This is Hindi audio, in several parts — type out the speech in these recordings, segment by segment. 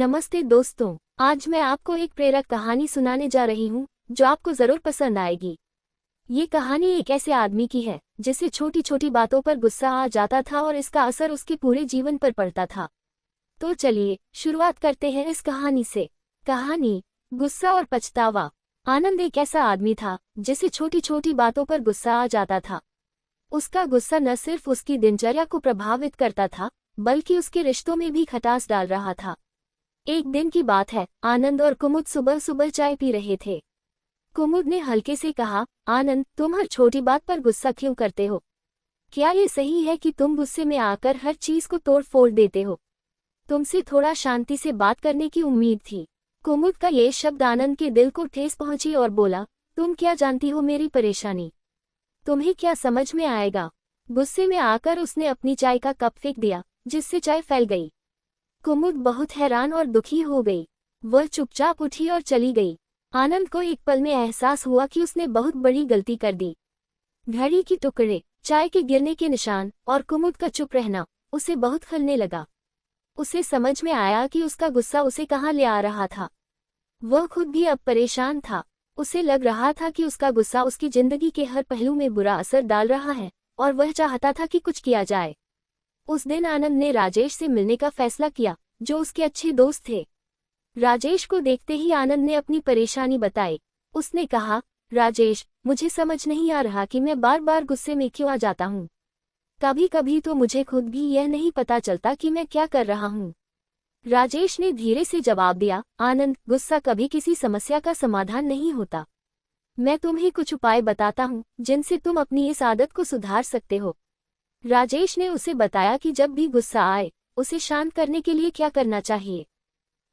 नमस्ते दोस्तों, आज मैं आपको एक प्रेरक कहानी सुनाने जा रही हूँ जो आपको जरूर पसंद आएगी। ये कहानी एक ऐसे आदमी की है जिसे छोटी छोटी बातों पर गुस्सा आ जाता था और इसका असर उसके पूरे जीवन पर पड़ता था। तो चलिए शुरुआत करते हैं इस कहानी से। कहानी गुस्सा और पछतावा। आनंद एक ऐसा आदमी था जिसे छोटी छोटी बातों पर गुस्सा आ जाता था। उसका गुस्सा न सिर्फ उसकी दिनचर्या को प्रभावित करता था बल्कि उसके रिश्तों में भी खटास डाल रहा था। एक दिन की बात है, आनंद और कुमुद सुबह सुबह चाय पी रहे थे। कुमुद ने हल्के से कहा, आनंद, तुम हर छोटी बात पर गुस्सा क्यों करते हो? क्या ये सही है कि तुम गुस्से में आकर हर चीज को तोड़ फोड़ देते हो? तुमसे थोड़ा शांति से बात करने की उम्मीद थी। कुमुद का ये शब्द आनंद के दिल को ठेस पहुंची और बोला, तुम क्या जानती हो मेरी परेशानी? तुम्हें क्या समझ में आएगा? गुस्से में आकर उसने अपनी चाय का कप फेंक दिया, जिससे चाय फैल गई। कुमुद बहुत हैरान और दुखी हो गई। वह चुपचाप उठी और चली गई। आनंद को एक पल में एहसास हुआ कि उसने बहुत बड़ी गलती कर दी। घड़ी की टुकड़े, चाय के गिरने के निशान और कुमुद का चुप रहना उसे बहुत खलने लगा। उसे समझ में आया कि उसका गुस्सा उसे कहाँ ले आ रहा था। वह खुद भी अब परेशान था। उसे लग रहा था कि उसका गुस्सा उसकी जिंदगी के हर पहलू में बुरा असर डाल रहा है और वह चाहता था कि कुछ किया जाए। उस दिन आनंद ने राजेश से मिलने का फैसला किया, जो उसके अच्छे दोस्त थे। राजेश को देखते ही आनंद ने अपनी परेशानी बताई। उसने कहा, राजेश, मुझे समझ नहीं आ रहा कि मैं बार बार गुस्से में क्यों आ जाता हूँ। कभी कभी तो मुझे खुद भी यह नहीं पता चलता कि मैं क्या कर रहा हूँ। राजेश ने धीरे से जवाब दिया, आनंद, गुस्सा कभी किसी समस्या का समाधान नहीं होता। मैं तुम्हें कुछ उपाय बताता हूँ जिनसे तुम अपनी इस आदत को सुधार सकते हो। राजेश ने उसे बताया कि जब भी गुस्सा आए उसे शांत करने के लिए क्या करना चाहिए।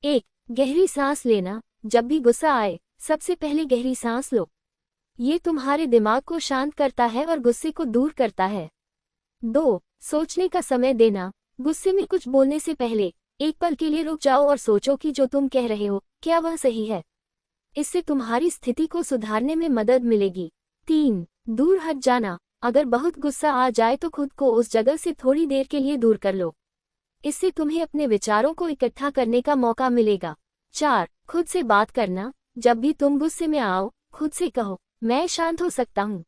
1. गहरी सांस लेना। जब भी गुस्सा आए सबसे पहले गहरी सांस लो। ये तुम्हारे दिमाग को शांत करता है और गुस्से को दूर करता है। 2. सोचने का समय देना। गुस्से में कुछ बोलने से पहले एक पल के लिए रुक जाओ और सोचो कि जो तुम कह रहे हो क्या वह सही है। इससे तुम्हारी स्थिति को सुधारने में मदद मिलेगी। 3. दूर हट जाना। अगर बहुत गुस्सा आ जाए तो खुद को उस जगह से थोड़ी देर के लिए दूर कर लो। इससे तुम्हें अपने विचारों को इकट्ठा करने का मौका मिलेगा। 4. खुद से बात करना। जब भी तुम गुस्से में आओ खुद से कहो, मैं शांत हो सकता हूँ।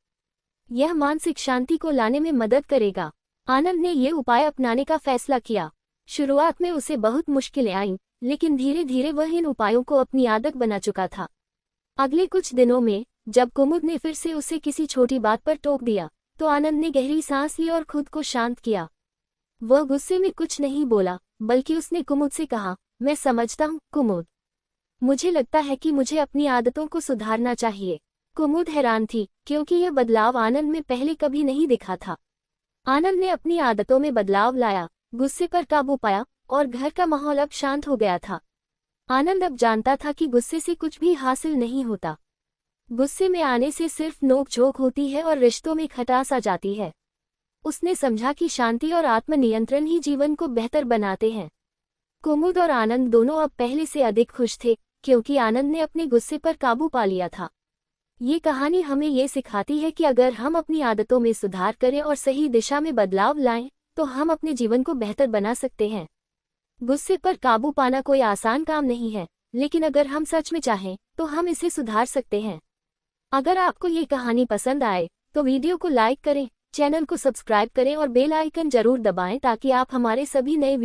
यह मानसिक शांति को लाने में मदद करेगा। आनंद ने ये उपाय अपनाने का फैसला किया। शुरुआत में उसे बहुत मुश्किलें आईं, लेकिन धीरे धीरे वह इन उपायों को अपनी आदत बना चुका था। अगले कुछ दिनों में जब कुमुद ने फिर से उसे किसी छोटी बात पर टोक दिया तो आनंद ने गहरी सांस ली और खुद को शांत किया। वह गुस्से में कुछ नहीं बोला, बल्कि उसने कुमुद से कहा, मैं समझता हूँ कुमुद, मुझे लगता है कि मुझे अपनी आदतों को सुधारना चाहिए। कुमुद हैरान थी क्योंकि यह बदलाव आनंद में पहले कभी नहीं दिखा था। आनंद ने अपनी आदतों में बदलाव लाया, गुस्से पर काबू पाया और घर का माहौल अब शांत हो गया था। आनंद अब जानता था कि गुस्से से कुछ भी हासिल नहीं होता। गुस्से में आने से सिर्फ नोक-झोंक होती है और रिश्तों में खटास आ जाती है। उसने समझा कि शांति और आत्मनियंत्रण ही जीवन को बेहतर बनाते हैं। कुमुद और आनंद दोनों अब पहले से अधिक खुश थे क्योंकि आनंद ने अपने गुस्से पर काबू पा लिया था। ये कहानी हमें ये सिखाती है कि अगर हम अपनी आदतों में सुधार करें और सही दिशा में बदलाव लाएं, तो हम अपने जीवन को बेहतर बना सकते हैं। गुस्से पर काबू पाना कोई आसान काम नहीं है, लेकिन अगर हम सच में चाहें तो हम इसे सुधार सकते हैं। अगर आपको ये कहानी पसंद आए तो वीडियो को लाइक करें, चैनल को सब्सक्राइब करें और बेल आइकन जरूर दबाएं ताकि आप हमारे सभी नए